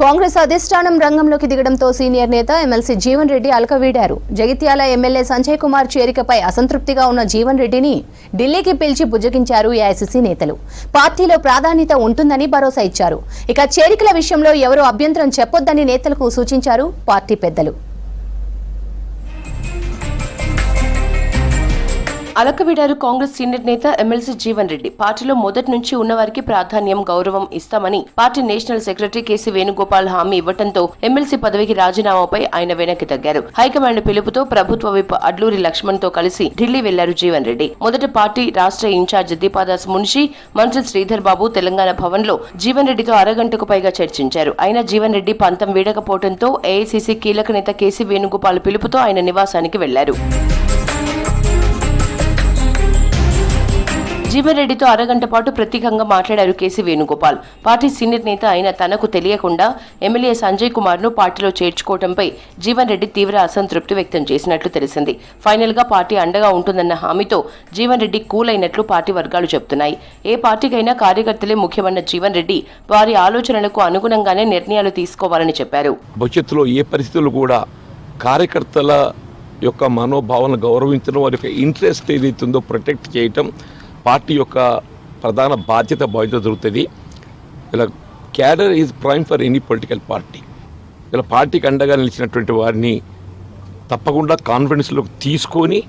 కాంగ్రెస్ అధిష్టానం రంగంలోకి దిగడంతో సీనియర్ నేత ఎమ్మెల్సీ జీవన్ రెడ్డి అలకవీడారు. జగిత్యాల ఎమ్మెల్యే సంజయ్ కుమార్ చేరికపై అసంతృప్తిగా ఉన్న జీవన్ రెడ్డిని ఢిల్లీకి పిలిచి బుజ్జగించారు ఏఐసీసీ నేతలు. పార్టీలో ప్రాధాన్యత ఉంటుందని భరోసా ఇచ్చారు. ఇక చేరికల విషయంలో ఎవరూ అభ్యంతరం చెప్పొద్దని నేతలకు సూచించారు పార్టీ పెద్దలు. అలకవీడారు కాంగ్రెస్ సీనియర్ నేత ఎమ్మెల్సీ జీవన్ రెడ్డి. పార్టీలో మొదటి నుంచి ఉన్నవారికి ప్రాధాన్యం, గౌరవం ఇస్తామని పార్టీ నేషనల్ సెక్రటరీ కేసీ వేణుగోపాల్ హామీ ఇవ్వడంతో ఎమ్మెల్సీ పదవికి రాజీనామాపై ఆయన వెనక్కి తగ్గారు. హైకమాండ్ పిలుపుతో ప్రభుత్వ విప్ అడ్లూరి లక్ష్మణ్ తో కలిసి ఢిల్లీ వెళ్లారు జీవన్ రెడ్డి. మొదట పార్టీ రాష్ట్ర ఇన్ఛార్జ్ దీపాదాస్ మున్షి, మంత్రి శ్రీధర్ బాబు తెలంగాణ భవన్ లో జీవన్ రెడ్డితో అరగంటకు పైగా చర్చించారు. అయినా జీవన్ రెడ్డి పంతం వీడకపోవడంతో ఏఐసీసీ కీలక నేత కేసీ వేణుగోపాల్ పిలుపుతో ఆయన నివాసానికి వెళ్లారు. జీవన్ రెడ్డితో అరగంట పాటు ప్రత్యేకంగా మాట్లాడారు కేసీ వేణుగోపాల్. పార్టీ సీనియర్ నేత అయిన తనకు తెలియకుండా ఎమ్మెల్యే సంజయ్ కుమార్ ను పార్టీలో చేర్చుకోవడంపై జీవన్ రెడ్డి తీవ్ర అసంతృప్తి వ్యక్తం చేసినట్లు తెలిసింది. ఫైనల్ గా పార్టీ అండగా ఉంటుందన్న హామీతో జీవన్ రెడ్డి కూల్ అయినట్లు పార్టీ వర్గాలు చెబుతున్నాయి. ఏ పార్టీకైనా కార్యకర్తలే ముఖ్యమన్న జీవన్ రెడ్డి వారి ఆలోచనలకు అనుగుణంగానే నిర్ణయాలు తీసుకోవాలని చెప్పారు. భవిష్యత్తులో ఏ పరిస్థితులు కూడా కార్యకర్తల యొక్క మనోభావాలను గౌరవించడం, వారి యొక్క ఇంట్రెస్ట్ ఏదైతుందో ప్రొటెక్ట్ చేయటం పార్టీ యొక్క ప్రధాన బాధ్యత జరుగుతుంది. ఇలా cadre is prime for any political party. ఇలా పార్టీకి అండగా నిలిచినటువంటి వారిని తప్పకుండా కాన్ఫిడెన్స్లోకి తీసుకొని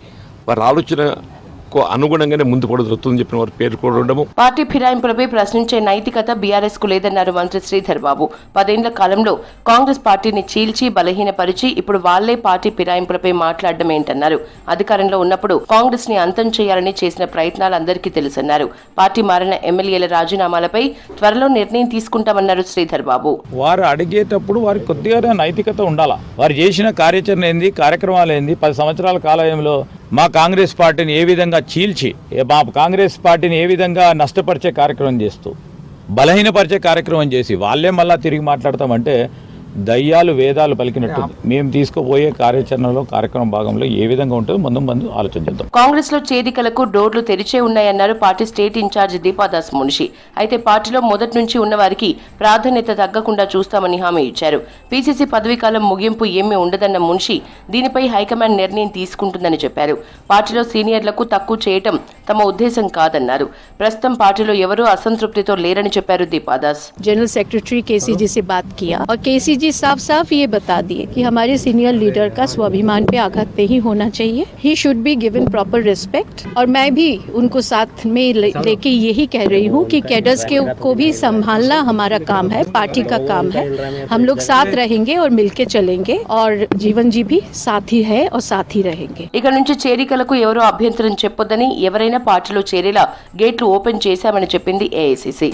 వారి ఆలోచనకు అనుగుణంగానే ముందు కూడా జరుగుతుందని చెప్పిన వారు పేర్కొనడము. పార్టీ ఫిరాయింపులపై ప్రశ్నించే నైతికత బీఆర్ఎస్ కు లేదన్నారు మంత్రి శ్రీధర్ బాబు. 10 ఏళ్ల కాలంలో కాంగ్రెస్ పార్టీని చీల్చి బలహీనపరిచి ఇప్పుడు వాళ్లే పార్టీ ఫిరాయింపులపై మాట్లాడడం ఏంటన్నారు. అధికారంలో ఉన్నప్పుడు కాంగ్రెస్ ని అంతం చేయాలని చేసిన ప్రయత్నాలు అందరికీ తెలుసన్నారు. పార్టీ మారిన ఎమ్మెల్యేల రాజీనామాలపై త్వరలో నిర్ణయం తీసుకుంటామన్నారు శ్రీధర్ బాబు. వారు అడిగేటప్పుడు వారికి కొద్దిగా నైతికత ఉండాలా. వారు చేసిన కార్యాచరణ ఏంది, కార్యక్రమాలు ఏంది, 10 సంవత్సరాల కాలంలో మా కాంగ్రెస్ పార్టీని ఏ విధంగా చీల్చి మా కాంగ్రెస్ పార్టీని ఏ విధంగా నష్టపరిచే కార్యక్రమం చేస్తూ బలహీనపరిచే కార్యక్రమం చేసి వాళ్ళే మళ్ళా తిరిగి మాట్లాడతామంటే దయ్యాలు వేదాలు పలికినట్టు. మేము తీసుకుపోయే కార్యాచరణలో కార్యక్రమం భాగంలో ఏ విధంగా ఉంటుందో ముందు ఆలోచన చేద్దాం. కాంగ్రెస్ లో చేరికలకు డోర్లు తెరిచే ఉన్నాయన్నారు party state incharge Deepa Das Munshi. అయితే పార్టీలో మొదటి నుంచి ఉన్న వారికి ప్రాధాన్యత తగ్గకుండా చూస్తామని హామీ ఇచ్చారు. పీసీసీ పదవీకాలం ముగింపు ఏమీ ఉండదన్న మున్షి దీనిపై హైకమాండ్ నిర్ణయం తీసుకుంటుందని చెప్పారు. పార్టీలో సీనియర్లకు తక్కువ చేయటం తమ ఉద్దేశం కాదన్నారు. ప్రస్తుతం పార్టీలో ఎవరూ అసంతృప్తితో లేరని చెప్పారు దీపాదాస్. जनरल सेक्रेटरी केसीजी से बात किया और केसीजी साफ ये बता दिए कि हमारे सीनियर लीडर का स्वाभिमान पे आघात नहीं होना चाहिए. He should be given proper respect. और मैं भी उनको साथ में लेके यही कह रही हूँ कि कैडर्स को भी संभालना हमारा काम है, पार्टी का काम है. हम लोग साथ रहेंगे और मिलके चलेंगे और जीवन जी भी साथी है और साथ ही रहेंगे. ఇక నుంచి చేరికలకు ఎవరో అభ్యంతరం చెప్పొద్దని, ఎవరైనా పార్టీలో చేరేలా గేట్లు ఓపెన్ చేశామని చెప్పింది ఏఐసీసీ.